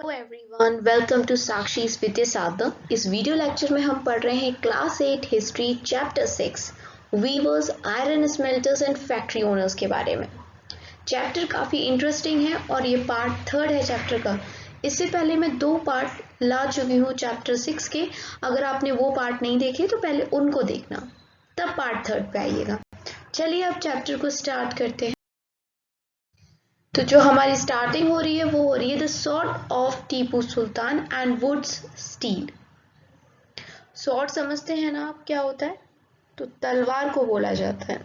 Hello everyone, welcome to साक्षी's वित्तीय साधना। इस video lecture में हम पढ़ रहे हैं class 8 history chapter 6 weavers, iron smelters and factory owners के बारे में। चैप्टर काफ़ी इंटरेस्टिंग है और ये पार्ट 3 है चैप्टर का। इससे पहले मैं 2 पार्ट ला चुकी हूँ चैप्टर 6 के। अगर आपने वो पार्ट नहीं देखे तो पहले उनको देखना, तब पार्ट 3 पे आइएगा। चलिए अब चैप्टर को स्टार्ट करते हैं। तो जो हमारी स्टार्टिंग हो रही है वो हो रही है the sword of Tipu Sultan and woods steel. Sword समझते हैं ना आप क्या होता है? तो तलवार को बोला जाता है।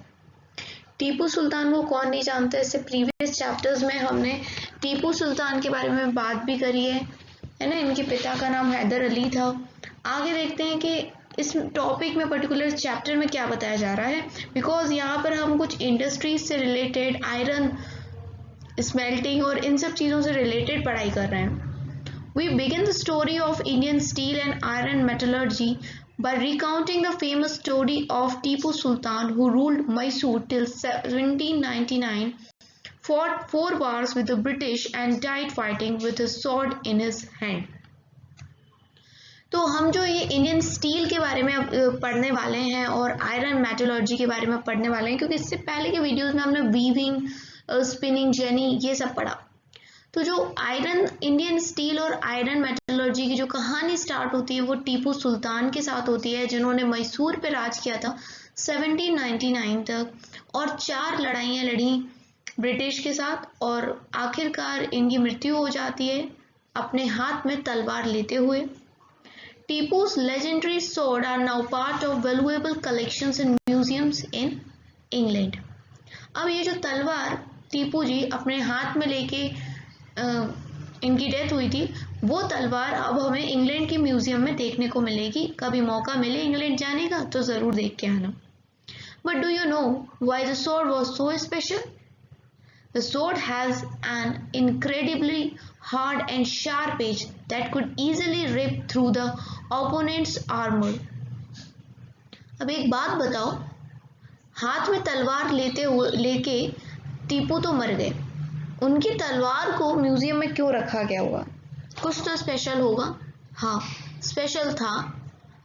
टीपू सुल्तान को कौन नहीं जानता? इससे प्रीवियस चैप्टर्स में हमने टीपू सुल्तान के बारे में बात भी करी है ना। इनके पिता का नाम हैदर अली था। आगे देखते हैं कि इस टॉपिक में पर्टिकुलर चैप्टर में क्या बताया जा रहा है, बिकॉज यहाँ पर हम कुछ इंडस्ट्रीज से रिलेटेड, आयरन स्मेल्टिंग और इन सब चीज़ों से रिलेटेड पढ़ाई कर रहे हैं। We begin the story of Indian steel and iron metallurgy by recounting the famous story of Tipu Sultan, who ruled Mysore till 1799, fought 4 wars with the British and died fighting with a sword in his hand. तो हम जो ये Indian steel के बारे में पढ़ने वाले हैं और आयरन मेटलर्जी के बारे में पढ़ने वाले हैं, क्योंकि इससे पहले के वीडियोस में हमने वीविंग, स्पिनिंग जेनी ये सब पढ़ा। तो जो आयरन, इंडियन स्टील और आयरन मेटलर्जी की जो कहानी स्टार्ट होती है वो टीपू सुल्तान के साथ होती है, जिन्होंने मैसूर पे राज किया था 1799 तक और 4 लड़ाइयाँ लड़ी ब्रिटिश के साथ, और आखिरकार इनकी मृत्यु हो जाती है अपने हाथ में तलवार लेते हुए। Tipu's legendary sword are now part of valuable collections in museums in England. अब ये जो तलवार टीपू जी अपने हाथ में लेके इनकी डेथ हुई थी, वो तलवार अब हमें इंग्लैंड के म्यूजियम में देखने को मिलेगी। कभी मौका मिले इंग्लैंड जाने का तो ज़रूर देख के आना। But do you know why the sword was so special? The sword has an incredibly hard and sharp edge that could easily rip through the opponent's armor. अब एक बात बताओ, हाथ में तलवार लेके टीपू तो मर गए, उनकी तलवार को म्यूजियम में क्यों रखा गया होगा? कुछ तो स्पेशल होगा। हाँ, स्पेशल था।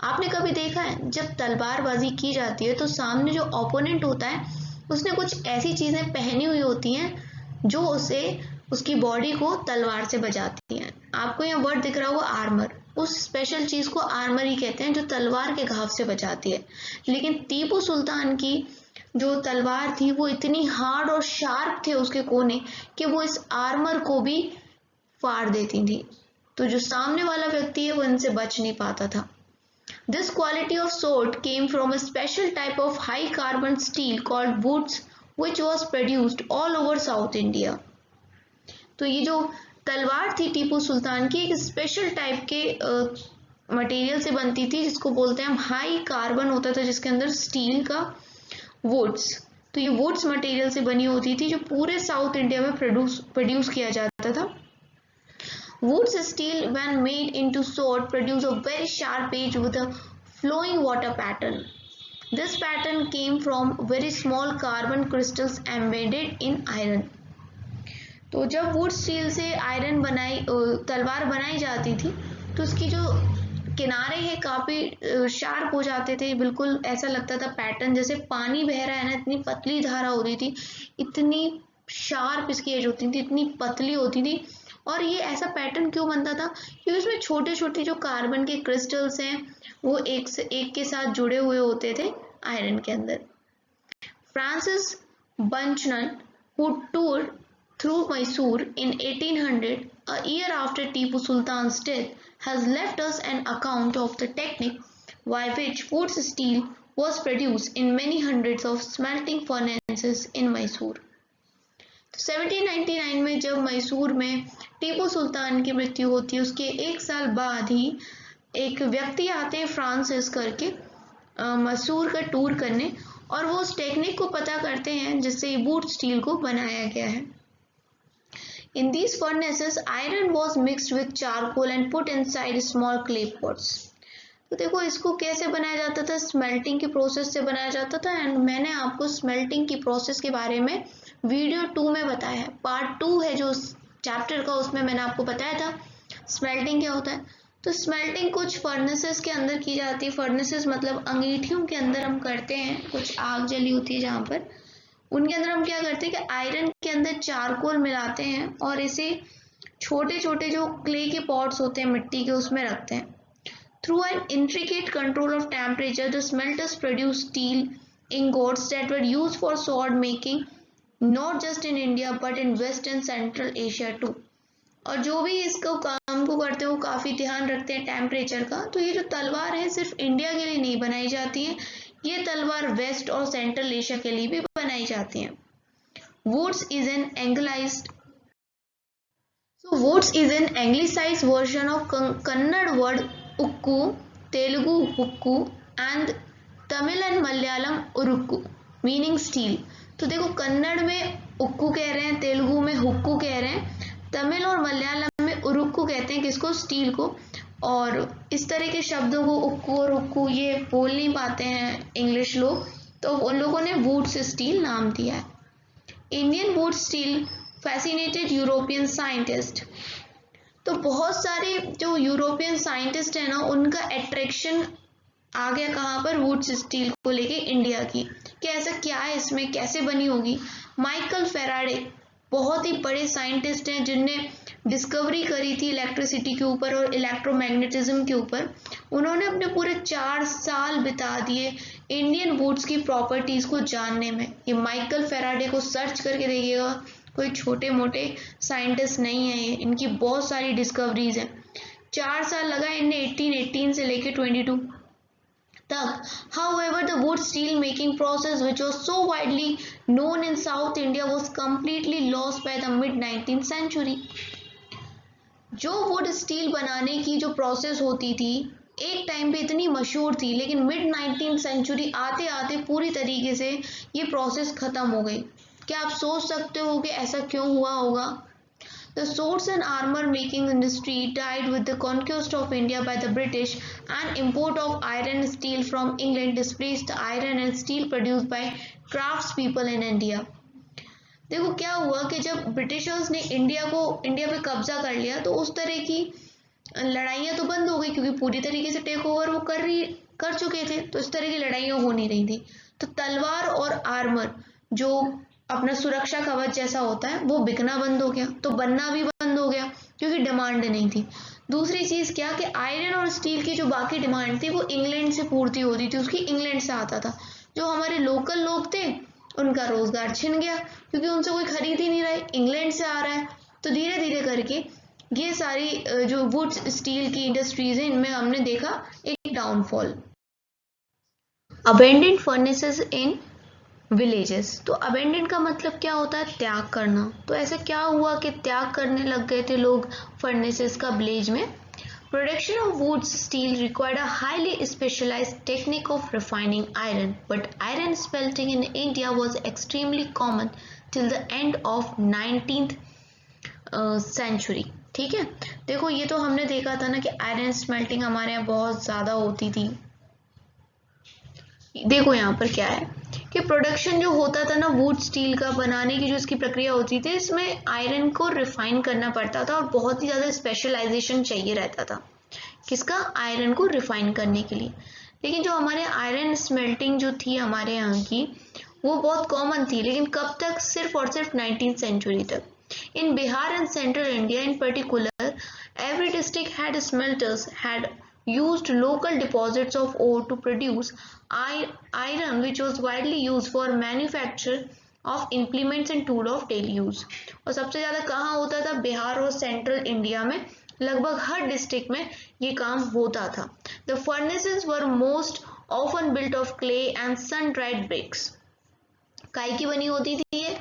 आपने कभी देखा है जब तलवारबाजी की जाती है तो सामने जो ओपोनेंट होता है उसने कुछ ऐसी चीज़ें पहनी हुई होती हैं जो उसे, उसकी बॉडी को तलवार से बचाती हैं। आपको यहाँ वर्ड दिख रहा होगा आर्मर, उस स्पेशल चीज़ को आर्मर ही कहते हैं जो तलवार के घाव से बचाती है। लेकिन टीपू सुल्तान की जो तलवार थी वो इतनी हार्ड और शार्प थे उसके कोने कि वो इस आर्मर को भी फाड़ देती थी, तो जो सामने वाला व्यक्ति है वो इनसे बच नहीं पाता था। This quality of sword came from a special type of high carbon steel called woods, which was produced all over South India. तो ये जो तलवार थी टीपू सुल्तान की, एक स्पेशल टाइप के मटेरियल से बनती थी जिसको बोलते हैं हम हाई कार्बन होता था, जिसके अंदर स्टील का वुड्स, तो ये वुड्स मटेरियल से बनी होती थी जो पूरे साउथ इंडिया में प्रोड्यूस किया जाता था। Woods steel, when made into sword, produce a very sharp edge with a flowing water pattern. This pattern came from very small carbon crystals embedded in iron. तो जब वुड स्टील से iron तलवार बनाई जाती थी तो उसकी जो किनारे हैं काफ़ी शार्प हो जाते थे, बिल्कुल ऐसा लगता था पैटर्न जैसे पानी बह रहा है ना, इतनी पतली धारा होती थी, इतनी शार्प इसकी एज होती थी, इतनी पतली होती थी। और ये ऐसा पैटर्न क्यों बनता था? क्योंकि उसमें छोटे छोटे जो कार्बन के क्रिस्टल्स हैं वो एक से एक के साथ जुड़े हुए होते थे आयरन के अंदर। Francis Buchanan, who toured through Mysore in 1800, a year after Tipu Sultan's death, has left us an account of the technique by which wood steel was produced in many hundreds of smelting furnaces in Mysore. 1799 में जब मैसूर में टीपू सुल्तान की मृत्यु होती है, उसके 1 साल बाद ही एक व्यक्ति आते हैं फ्रांसिस करके मैसूर का टूर करने, और वो उस टेक्निक को पता करते हैं जिससे वुड स्टील को बनाया गया है। In these furnaces, iron was mixed with charcoal and put inside small clay pots. तो देखो इसको कैसे बनाया जाता था, स्मेल्टिंग की प्रोसेस से बनाया जाता था। एंड मैंने आपको स्मेल्टिंग की प्रोसेस के बारे में वीडियो 2 में बताया है, पार्ट 2 है जो चैप्टर का, उसमें मैंने आपको बताया था स्मेल्टिंग क्या होता है? तो स्मेल्टिंग कुछ फर्नेसेस के अंदर की जाती है। फर्नेसेस मतलब अंगीठियों के अंदर हम करते हैं, कुछ आग जली होती है जहाँ पर, उनके अंदर हम क्या करते हैं कि आयरन के अंदर चारकोल मिलाते हैं और इसे छोटे छोटे जो क्ले के पॉट्स होते हैं मिट्टी के, उसमें रखते हैं। Through an intricate control of temperature the smelters produce steel ingots that were used for sword making not just in India but in West and Central Asia too। और जो भी इसको काम को करते हैं वो काफ़ी ध्यान रखते हैं टेम्परेचर का। तो ये जो तलवार है सिर्फ इंडिया के लिए नहीं बनाई जाती है, ये तलवार वेस्ट और सेंट्रल एशिया के लिए भी बनाई जाती हैं। Wootz is an anglicised version of Kannada word ukku, Telugu hukku and Tamil and Malayalam उरुक्कू मीनिंग स्टील। तो देखो कन्नड़ में उक्कू कह रहे हैं, तेलुगु में हुक्कू कह रहे हैं, तमिल और मलयालम में उरुक्कू कहते हैं किसको? स्टील को। और इस तरह के शब्दों को उक्कू और हुक्कू ये बोल नहीं पाते हैं इंग्लिश लोग, तो उन लोगों ने वुड्स स्टील नाम दिया है। Indian would steel fascinated European scientist. तो बहुत सारे जो यूरोपियन साइंटिस्ट हैं ना, उनका अट्रैक्शन आ गया कहाँ पर? वुड्स स्टील को लेके इंडिया की, कि ऐसा क्या है इसमें, कैसे बनी होगी। माइकल फेराडे बहुत ही बड़े साइंटिस्ट हैं जिनने डिस्कवरी करी थी इलेक्ट्रिसिटी के ऊपर और इलेक्ट्रोमैग्नेटिज्म के ऊपर। उन्होंने अपने पूरे 4 साल बिता दिए इंडियन वुड्स की प्रॉपर्टीज को जानने में। ये माइकल फेराडे को सर्च करके देखिएगा, कोई छोटे मोटे साइंटिस्ट नहीं है ये, इनकी बहुत सारी डिस्कवरीज हैं। 4 साल लगा इन्हें 1818 से लेके 22 तक। However, the wood steel making process, which was so widely known in South India, was completely lost by the mid 19th century। जो वुड स्टील बनाने की जो प्रोसेस होती थी एक टाइम पे इतनी मशहूर थी, लेकिन मिड 19th सेंचुरी आते आते पूरी तरीके से ये प्रोसेस खत्म हो गई। क्या आप सोच सकते हो कि ऐसा क्यों हुआ होगा? The swords and armor making industry died with the conquest of India by the British, and import of iron and steel from England displaced the iron and steel produced by craftspeople in India। देखो क्या हुआ कि जब Britishers ने India पे कब्जा कर लिया, तो उस तरह की लड़ाइयाँ तो बंद हो गई, क्योंकि पूरी तरीके से टेक ओवर वो कर चुके थे, तो इस तरह की लड़ाइयाँ हो नहीं रही थी। तो तलवार और आर्मर जो अपना सुरक्षा कवच जैसा होता है वो बिकना बंद हो गया, तो बनना भी बंद हो गया क्योंकि डिमांड नहीं थी। दूसरी चीज़ क्या कि आयरन और स्टील की जो बाकी डिमांड थी वो इंग्लैंड से पूर्ति होती थी, उसकी इंग्लैंड से आता था। जो हमारे लोकल लोग थे उनका रोजगार छिन गया, क्योंकि उनसे कोई खरीद ही नहीं रहा है, इंग्लैंड से आ रहा है। तो धीरे धीरे करके ये सारी जो वुड स्टील की इंडस्ट्रीज है इनमें हमने देखा एक downfall. Abandoned furnaces in villages. तो अबेंडेंट का मतलब क्या होता है? त्याग करना। तो ऐसा क्या हुआ कि त्याग करने लग गए थे लोग फर्नेसेस का विलेज में? Production of wood steel required a highly specialized technique of refining iron, but iron smelting in India was extremely common till the end of 19th century। ठीक है, देखो ये तो हमने देखा था ना कि आयरन स्मेल्टिंग हमारे यहाँ बहुत ज़्यादा होती थी। देखो यहाँ पर क्या है कि प्रोडक्शन जो होता था ना वुड स्टील का बनाने की जो इसकी प्रक्रिया होती थी, इसमें आयरन को रिफाइन करना पड़ता था और बहुत ही ज़्यादा स्पेशलाइजेशन चाहिए रहता था किसका? आयरन को रिफाइन करने के लिए। लेकिन जो हमारे आयरन स्मेल्टिंग जो थी हमारे यहाँ की वो बहुत कॉमन थी, लेकिन कब तक? सिर्फ और सिर्फ 19th सेंचुरी तक। In Bihar and central India in particular every district had smelters had used local deposits of ore to produce iron, which was widely used for manufacture of implements and tool of daily use। और सबसे ज़्यादा कहाँ होता था? बिहार और central India में, लगभग हर district में ये काम होता था। The furnaces were most often built of clay and sun-dried bricks। काई की बनी होती थी ये?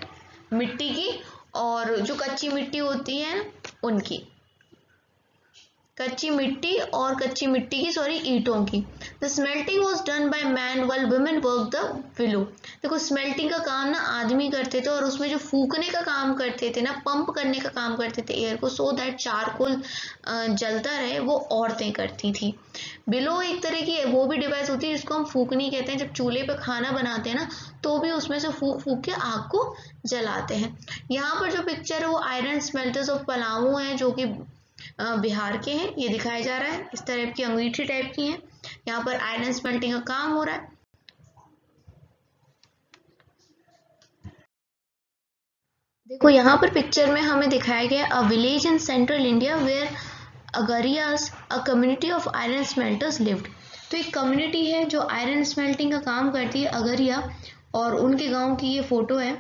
मिट्टी की, और जो कच्ची मिट्टी होती है उनकी, कच्ची मिट्टी की ईंटों की। The smelting was done by man while women work the willow. देखो स्मेल्टिंग का काम ना आदमी करते थे, और उसमें जो फूकने का काम करते थे ना, पंप करने का काम करते थे एयर को, सो दैट चारकोल जलता रहे, वो औरतें करती थी। बिलो एक तरह की वो भी डिवाइस होती है जिसको हम फूकनी कहते हैं। जब चूल्हे पे खाना बनाते हैं ना, तो भी उसमें से फूक फूक के आग को जलाते हैं। यहाँ पर जो पिक्चर है वो आयरन स्मेल्टर्स ऑफ पलामू है, जो कि बिहार के हैं, ये दिखाया जा रहा है। इस तरह की अंगीठी टाइप की हैं। यहाँ पर आयरन स्मेल्टिंग का काम हो रहा है। देखो यहाँ पर पिक्चर में हमें दिखाया गया a village in central India where Agarias a community of iron smelters lived. तो एक कम्युनिटी है जो आयरन स्मेल्टिंग का काम करती है, अगरिया, और उनके गांव की ये फोटो है।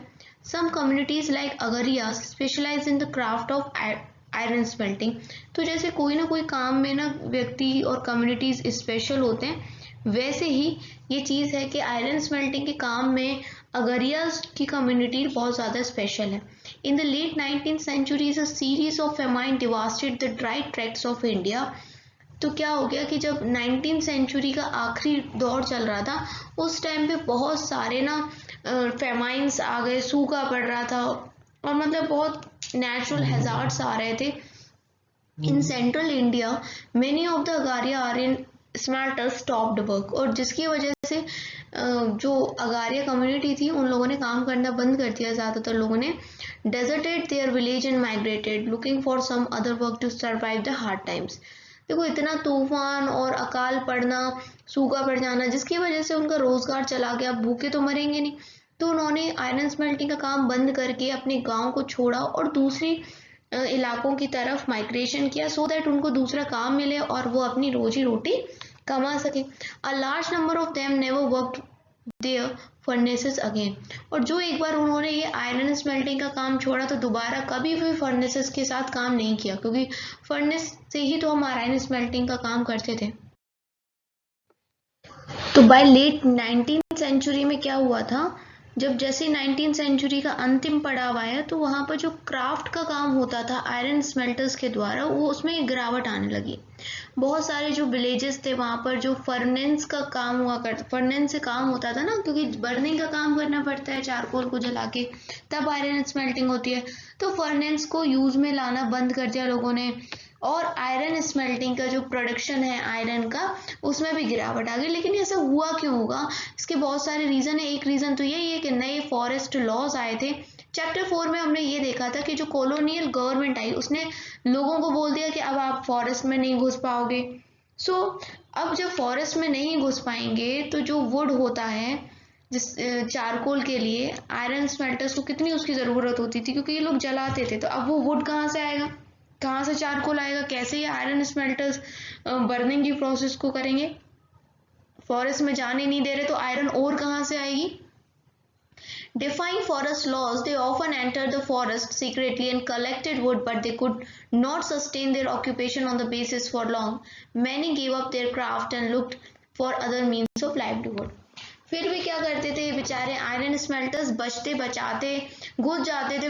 Some communities like Agarias specialise in the craft of iron smelting. तो जैसे कोई ना कोई काम में ना व्यक्ति और कम्युनिटीज स्पेशल होते हैं, वैसे ही ये चीज़ है कि आयरन स्मेल्टिंग के काम में अगरियास की कम्युनिटी बहुत ज़्यादा स्पेशल है। In the late 19th century, a series of famine devastated the dry tracts of India. तो क्या हो गया कि जब 19th सेंचुरी का आखिरी दौर चल रहा था, उस टाइम पे बहुत सारे ना फेमाइंस आ गए, सूखा पड़ रहा था, और मतलब बहुत नेचुरल हैजार्ड्स आ रहे थे in central India. Many of the Agaria are in smelters stopped work, और जिसकी वजह से जो अगारिया कम्युनिटी थी उन लोगों ने काम करना बंद कर दिया। ज़्यादातर लोगों ने deserted their village and migrated looking for some other work to survive the hard times। देखो इतना तूफान और अकाल पड़ना, सूखा पड़ जाना, जिसकी वजह से उनका रोजगार चला गया, भूखे तो मरेंगे नहीं। तो उन्होंने आयरन स्मेल्टिंग का काम बंद करके अपने गांव को छोड़ा और दूसरी इलाकों की तरफ माइग्रेशन किया, सो दैट उनको दूसरा काम मिले और वो अपनी रोजी रोटी कमा सके। A large number of them never worked their furnaces again. और जो एक बार उन्होंने ये आयरन स्मेल्टिंग का काम छोड़ा तो दोबारा कभी भी फर्नेसेस के साथ काम नहीं किया, क्योंकि फर्नेस से ही तो हम आयरन स्मेल्टिंग का काम करते थे। तो बाय लेट 19th सेंचुरी में क्या हुआ था, जब जैसे 19th सेंचुरी का अंतिम पड़ाव आया तो वहाँ पर जो क्राफ्ट का काम होता था आयरन स्मेल्टर्स के द्वारा, वो उसमें गिरावट आने लगी। बहुत सारे जो विलेजेस थे वहाँ पर जो फर्नेंस का काम हुआ कर, फर्नेंस से काम होता था ना, क्योंकि बर्निंग का काम करना पड़ता है चारकोल को जला के, तब आयरन स्मेल्टिंग होती है। तो फर्नेंस को यूज में लाना बंद कर दिया लोगों ने, और आयरन स्मेल्टिंग का जो प्रोडक्शन है आयरन का, उसमें भी गिरावट आ गई। लेकिन ऐसा हुआ क्यों होगा, इसके बहुत सारे रीज़न है। एक रीज़न तो यही है कि नए फॉरेस्ट लॉज आए थे। चैप्टर 4 में हमने ये देखा था कि जो कॉलोनियल गवर्नमेंट आई उसने लोगों को बोल दिया कि अब आप फॉरेस्ट में नहीं घुस पाओगे। अब जब फॉरेस्ट में नहीं घुस पाएंगे तो जो वुड होता है जिस चारकोल के लिए, आयरन स्मेल्टर्स को कितनी उसकी ज़रूरत होती थी, क्योंकि ये लोग जलाते थे। तो अब वो वुड कहाँ से आएगा, कहाँ से चारकोल आएगा, कैसे ये आयरन स्मेल्टर्स बर्निंग की प्रोसेस को करेंगे। फॉरेस्ट में जाने नहीं दे रहे तो आयरन और कहाँ से आएगी। Defying forest laws, they often entered the forest secretly and collected wood, but they could not sustain their occupation on the basis for long. Many gave up their craft and looked for other means of livelihood. फिर भी क्या करते थे बेचारे iron smelters, बचते बचाते घुस जाते थे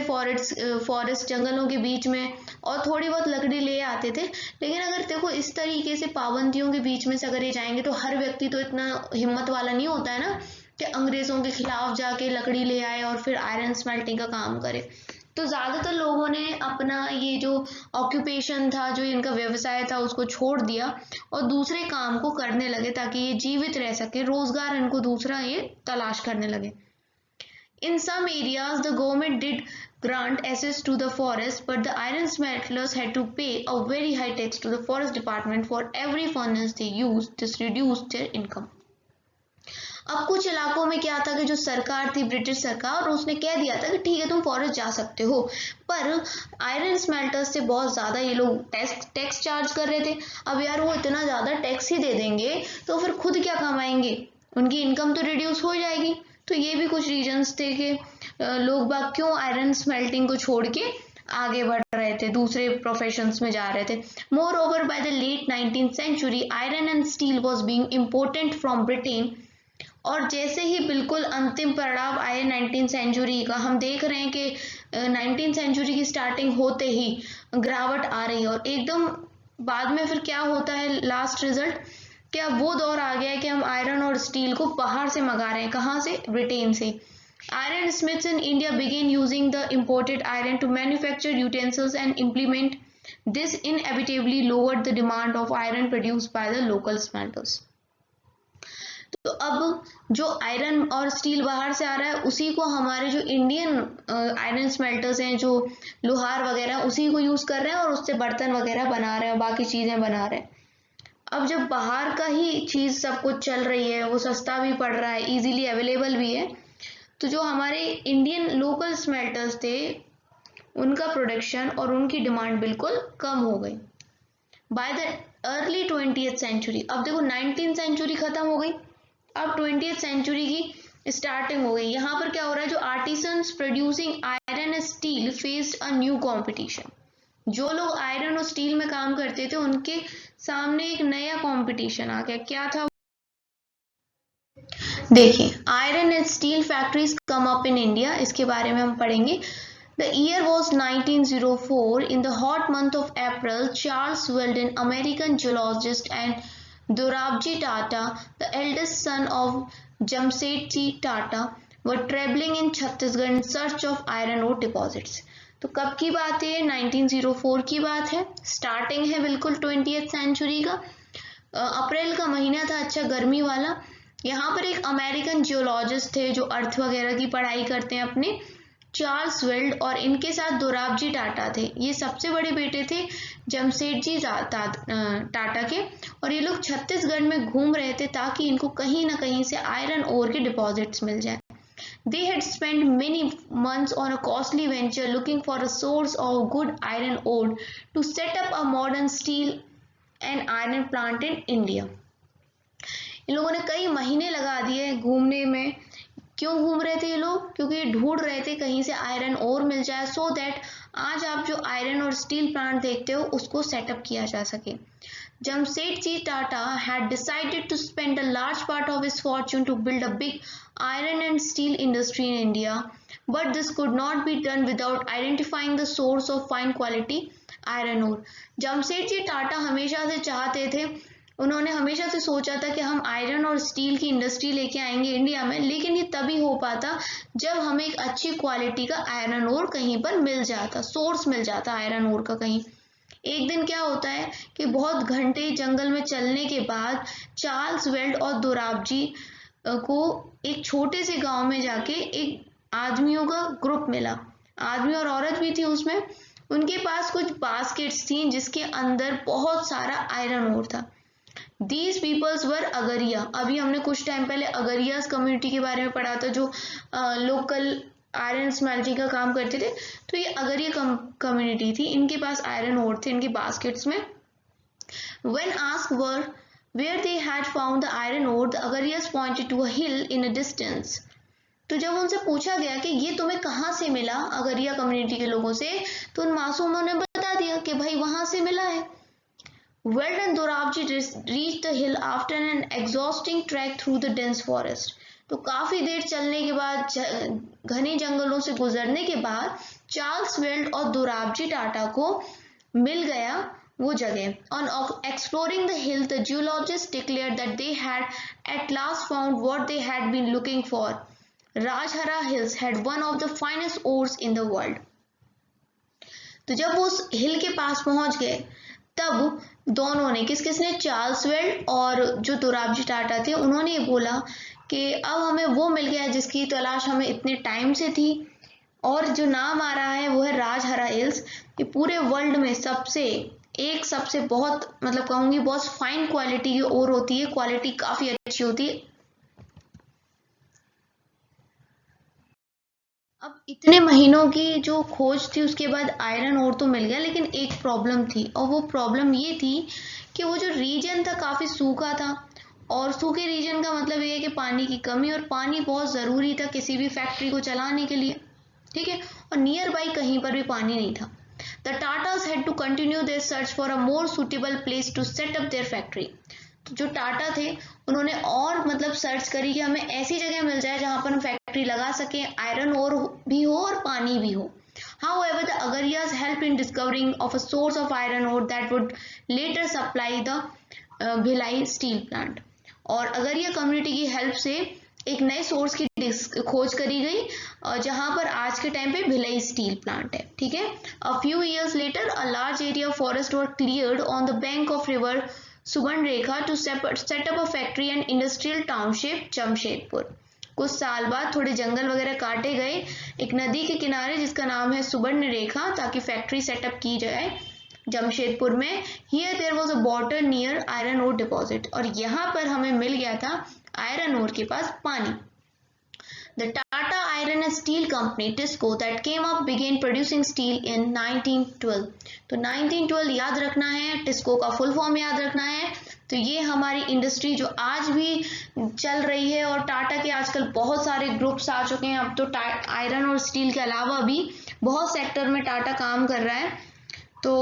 फॉरेस्ट जंगलों के बीच में और थोड़ी बहुत लकड़ी ले आते थे। लेकिन अगर देखो इस तरीके से पाबंदियों के बीच में से अगर ये जाएंगे तो हर व्यक्ति तो इतना हिम्मत वाला नहीं होता है ना कि अंग्रेजों के खिलाफ जाके लकड़ी ले आए और फिर आयरन स्मेल्टिंग का काम करे। तो ज़्यादातर लोगों ने अपना ये जो ऑक्यूपेशन था, जो इनका व्यवसाय था, उसको छोड़ दिया और दूसरे काम को करने लगे ताकि ये जीवित रह सके, रोजगार इनको दूसरा ये तलाश करने लगे। In some areas, the government did grant access to the forest, but the iron smelters had to pay a very high tax to the forest department for every furnace they used. This reduced their income. अब कुछ इलाकों में क्या था कि जो सरकार थी, ब्रिटिश सरकार, उसने कह दिया था कि ठीक है तुम फॉरेस्ट जा सकते हो, पर आयरन स्मेल्टर्स से बहुत ज़्यादा ये लोग टैक्स चार्ज कर रहे थे। अब यार वो इतना ज़्यादा टैक्स ही दे देंगे तो फिर खुद क्या कमाएंगे, उनकी इनकम तो रिड्यूस हो जाएगी। तो ये भी कुछ रीजंस थे कि लोग बाग क्यों आयरन स्मेल्टिंग को छोड़ के आगे बढ़ रहे थे, दूसरे प्रोफेशंस में जा रहे थे। Moreover by the late 19th century iron and steel was being important from Britain. और जैसे ही बिल्कुल अंतिम पड़ाव आए 19th सेंचुरी का, हम देख रहे हैं कि 19th सेंचुरी की स्टार्टिंग होते ही गिरावट आ रही है और एकदम बाद में फिर क्या होता है लास्ट रिजल्ट, क्या वो दौर आ गया है कि हम आयरन और स्टील को बाहर से मंगा रहे हैं। कहाँ से, ब्रिटेन से। Iron smiths in India began using the imported iron to manufacture utensils and implement this inevitably lowered the demand of iron produced by the local smelters। तो अब जो आयरन और स्टील बाहर से आ रहा है उसी को हमारे जो इंडियन आयरन स्मेल्टर्स हैं, जो लोहार वगैरह, उसी को यूज कर रहे हैं और उससे बर्तन वगैरह बना रहे हैं, बाकी चीजें बना रहे हैं। अब जब बाहर का ही चीज सब कुछ चल रही है, वो सस्ता भी पड़ रहा है, इजीली अवेलेबल भी है, तो जो हमारे इंडियन लोकल स्मेल्टर्स थे उनका प्रोडक्शन और उनकी डिमांड बिल्कुल कम हो गई। By the early 20th century, अब देखो 19th सेंचुरी खत्म हो गई, अब 20th सेंचुरी की स्टार्टिंग हो गई। यहाँ पर क्या हो रहा है, जो artisans producing iron and steel faced a new competition. जो लोग आयरन और स्टील में काम करते थे उनके सामने एक नया कंपटीशन आ गया। क्या था? देखिए, iron and steel factories come up in India, इसके बारे में हम पढ़ेंगे। The year was 1904. In the hot month of April, Charles Weldon, American geologist, and Dorabji Tata, the eldest son of Jamsetji Tata, were traveling in Chhattisgarh in search of iron ore deposits. तो कब की बात है? 1904 की बात है, starting है बिल्कुल 20th सेंचुरी का। अप्रैल का महीना था, अच्छा गर्मी वाला। यहाँ पर एक अमेरिकन जियोलॉजिस्ट थे जो अर्थ वगैरह की पढ़ाई करते हैं अपने, चार्ल्स वेल्ड, और इनके साथ दोराबजी टाटा थे। ये सबसे बड़े बेटे थे जमशेदजी टाटा के, और ये लोग छत्तीसगढ़ में घूम रहे थे ताकि इनको कहीं ना कहीं से आयरन ओर के डिपॉजिट्स मिल जाए। They had spent many months on a costly venture looking for a source of good iron ore to set up a modern steel and iron plant in India. इन लोगों ने कई महीने लगा दिए घूमने में। क्यों घूम रहे थे ये लोग? क्योंकि ये ढूंढ रहे थे कहीं से आयरन ओर मिल जाए, सो दैट आज आप जो आयरन और स्टील प्लांट देखते हो उसको सेटअप किया जा सके। Jamsetji Tata had decided to spend a large part of his fortune to build a big iron and steel industry in India, but this could not be done without identifying the source of fine quality iron ore. Jamsetji Tata हमेशा से चाहते थे, उन्होंने हमेशा से सोचा था कि हम आयरन और स्टील की इंडस्ट्री लेके आएंगे इंडिया में, लेकिन ये तभी हो पाता जब हमें एक अच्छी क्वालिटी का आयरन ओर कहीं पर मिल जाता, सोर्स मिल जाता आयरन ओर का कहीं। एक दिन क्या होता है कि बहुत घंटे जंगल में चलने के बाद चार्ल्स वेल्ड और दोराबजी को एक छोटे से गांव में जाके एक आदमियों का ग्रुप मिला, आदमी और औरत भी थी उसमें। उनके पास कुछ बास्केट्स थी जिसके अंदर बहुत सारा आयरन ओर था। These peoples were Agaria. अभी हमने कुछ टाइम पहले अगरियास कम्युनिटी के बारे में पढ़ा था, जो लोकल आयरन स्मेल्टिंग का काम करते थे। तो ये अगरिया कम्युनिटी थी, इनके पास आयरन ओर थे इनके बास्केट्स में। When asked where they had found the iron ore, the Agarias pointed to a hill in a distance. तो जब उनसे पूछा गया कि ये तुम्हें कहाँ से मिला अगरिया कम्युनिटी के लोगों से, तो उन मासूमों ने बता दिया कि भाई वहां से मिला है। Weld and Dorabji reached the hill after an exhausting trek through the dense forest. तो काफी देर चलने के बाद, घने जंगलों से गुजरने के बाद, चार्ल्स वेल्ड और दोराबजी टाटा को मिल गया वो जगह। On exploring the hill, the geologists declared that they had at last found what they had been looking for. Rajhara Hills had one of the finest ores in the world. तो जब वो उस हिल के पास पहुंच गए, तब दोनों ने, किसने, चार्ल्स वेल्ड और जो दोराबजी टाटा थे, उन्होंने ये बोला कि अब हमें वो मिल गया जिसकी तलाश हमें इतने टाइम से थी, और जो नाम आ रहा है वो है राजहरा हिल्स। ये पूरे वर्ल्ड में सबसे बहुत, मतलब कहूंगी बहुत फाइन क्वालिटी की ओर होती है, क्वालिटी काफी अच्छी होती है। अब इतने महीनों की जो खोज थी उसके बाद आयरन ओर तो मिल गया, लेकिन एक प्रॉब्लम थी, और वो प्रॉब्लम ये थी कि वो जो रीजन था काफी सूखा था, और सूखे रीजन का मतलब ये है कि पानी की कमी, और पानी बहुत जरूरी था किसी भी फैक्ट्री को चलाने के लिए, ठीक है, और नियर बाई कहीं पर भी पानी नहीं था। The Tatas had to continue their search for a more suitable place to set up their factory. तो जो टाटा थे उन्होंने और मतलब सर्च करी कि हमें ऐसी जगह मिल जाए जहां पर हम फैक्ट्री लगा सकें, आयरन ओर भी हो और पानी भी हो। However, the Agarias helped in discovering of a source of iron ore that would later supply the Bhilai steel plant. और अगरिया कम्युनिटी की हेल्प से एक नए सोर्स की खोज करी गई, जहां पर आज के टाइम पे भिलाई स्टील प्लांट है, ठीक है। A few years later, a large area of forest were cleared on the bank of river Subarnarekha to set up a factory and industrial township Jamshedpur. कुछ साल बाद थोड़े जंगल वगैरह काटे गए एक नदी के किनारे जिसका नाम है सुवर्णरेखा, ताकि फैक्ट्री सेटअप की जाए जमशेदपुर में। Here there was a water near iron ore deposit, और यहाँ पर हमें मिल गया था आयरन ओर के पास पानी। The Tata Iron and Steel Company TISCO that came up began producing steel in 1912। तो 1912 याद रखना है, टिस्को का फुल फॉर्म याद रखना है। तो ये हमारी इंडस्ट्री जो आज भी चल रही है, और टाटा के आजकल बहुत सारे ग्रुप्स आ चुके हैं। अब तो आयरन और स्टील के अलावा भी बहुत सेक्टर में टाटा काम कर रहा है। तो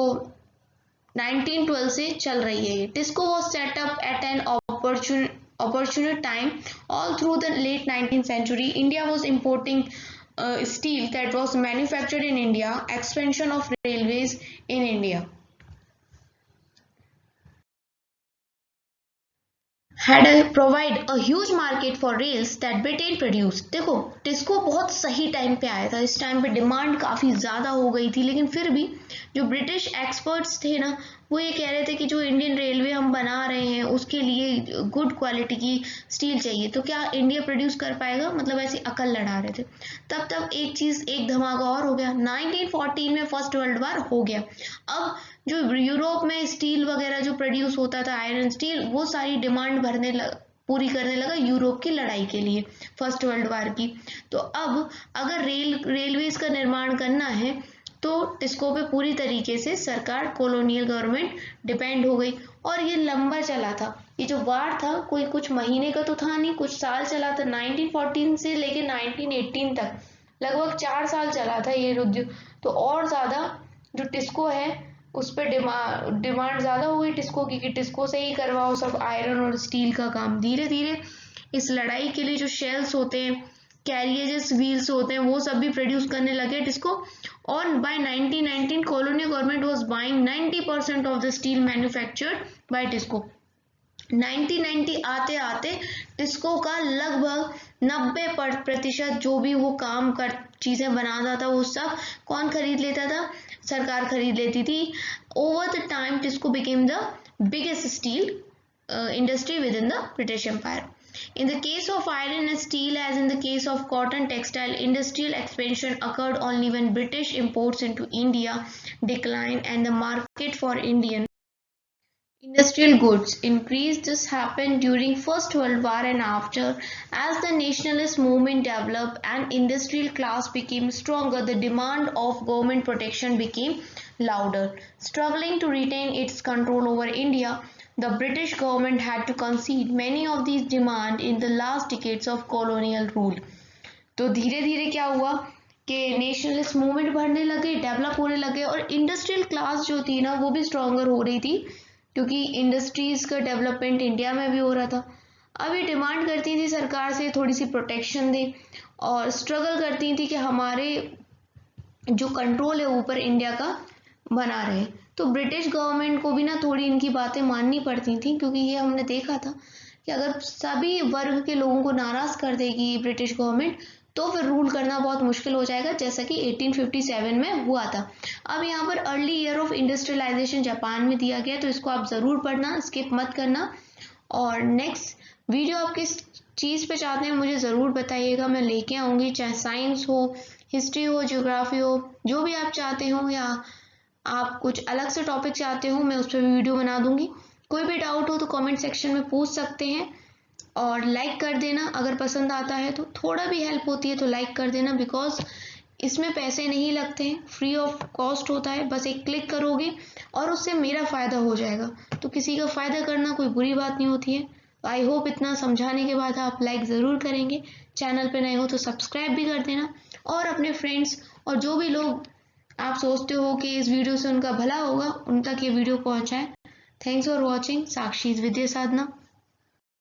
1912 से चल रही है ये। TISCO was set up at an opportune time. All through the late 19th century, India was importing steel that was manufactured in India. Expansion of railways in India had provide a huge market for rails that Britain produced। देखो टिस्को बहुत सही time पे आया था। इस time पे demand काफ़ी ज़्यादा हो गई थी, लेकिन फिर भी जो ब्रिटिश एक्सपर्ट्स थे ना, वो ये कह रहे थे कि जो इंडियन रेलवे हम बना रहे हैं उसके लिए गुड क्वालिटी की स्टील चाहिए, तो क्या इंडिया प्रोड्यूस कर पाएगा, मतलब ऐसी अकल लड़ा रहे थे। तब एक चीज़, एक धमाका और हो गया। 1914 में फर्स्ट वर्ल्ड वार हो गया। अब जो यूरोप में स्टील वगैरह जो प्रोड्यूस होता था, आयरन स्टील, वो सारी डिमांड पूरी करने लगा यूरोप की लड़ाई के लिए, फर्स्ट वर्ल्ड वार की। तो अब अगर रेलवेज का निर्माण करना है तो टिस्को पे पूरी तरीके से सरकार, कॉलोनियल गवर्नमेंट डिपेंड हो गई। और ये लंबा चला था, ये जो वार था कोई कुछ महीने का तो था नहीं, कुछ साल चला था। 1914 से लेकर 1918 तक लगभग 4 साल चला था ये युद्ध। तो और ज़्यादा जो टिस्को है उस पर डिमांड ज़्यादा हो गई टिस्को की, कि टिस्को से ही करवाओ सब आयरन और स्टील का काम। धीरे धीरे इस लड़ाई के लिए जो शेल्स होते हैं, कैरियजेस व्हील्स होते हैं, वो सब भी प्रोड्यूस करने लगे टिस्को। और by 1919 colonial government was buying 90% of the steel manufactured by TISCO. 1990 आते आते टिस्को का लगभग 90% जो भी वो काम कर चीज़ें बनाता था वो सब कौन खरीद लेता था, सरकार खरीद लेती थी। Over the time TISCO became the biggest steel industry within the British Empire. In the case of iron and steel, as in the case of cotton textile, industrial expansion occurred only when British imports into India declined and the market for Indian industrial goods increased. This happened during First World War and after. As the nationalist movement developed and industrial class became stronger, the demand of government protection became louder. Struggling to retain its control over India, the British government had to concede many of these demands in the last decades of colonial rule. तो धीरे धीरे क्या हुआ कि nationalist movement बढ़ने लगे, develop होने लगे, और इंडस्ट्रियल क्लास जो थी ना वो भी स्ट्रॉन्गर हो रही थी, क्योंकि इंडस्ट्रीज का डेवलपमेंट इंडिया में भी हो रहा था। अब ये डिमांड करती थी सरकार से थोड़ी सी प्रोटेक्शन दे, और स्ट्रगल करती थी कि हमारे जो कंट्रोल है ऊपर इंडिया का बना रहे। तो ब्रिटिश गवर्नमेंट को भी ना थोड़ी इनकी बातें माननी पड़ती थी, क्योंकि ये हमने देखा था कि अगर सभी वर्ग के लोगों को नाराज कर देगी ब्रिटिश गवर्नमेंट तो फिर रूल करना बहुत मुश्किल हो जाएगा, जैसा कि 1857 में हुआ था। अब यहाँ पर early year of industrialisation Japan में दिया गया, तो इसको आप ज़रूर पढ़ना, स्किप मत करना। और नेक्स्ट वीडियो आप किस चीज़ पे चाहते हैं मुझे ज़रूर बताइएगा, मैं लेके आऊँगी, चाहे साइंस हो, हिस्ट्री हो, ज्योग्राफी हो, जो भी आप चाहते हो, या आप कुछ अलग से टॉपिक चाहते हो मैं उस पर भी वीडियो बना दूंगी। कोई भी डाउट हो तो कमेंट सेक्शन में पूछ सकते हैं, और लाइक कर देना अगर पसंद आता है तो, थोड़ा भी हेल्प होती है तो लाइक कर देना, बिकॉज इसमें पैसे नहीं लगते हैं, फ्री ऑफ कॉस्ट होता है, बस एक क्लिक करोगे और उससे मेरा फ़ायदा हो जाएगा। तो किसी का फ़ायदा करना कोई बुरी बात नहीं होती है। आई होप इतना समझाने के बाद आप लाइक ज़रूर करेंगे। चैनल पे नए हो तो सब्सक्राइब भी कर देना, और अपने फ्रेंड्स और जो भी लोग आप सोचते हो कि इस वीडियो से उनका भला होगा उन तक ये वीडियो पहुंचाएं। Thanks for watching. Sakshi's Vidya Sadhana.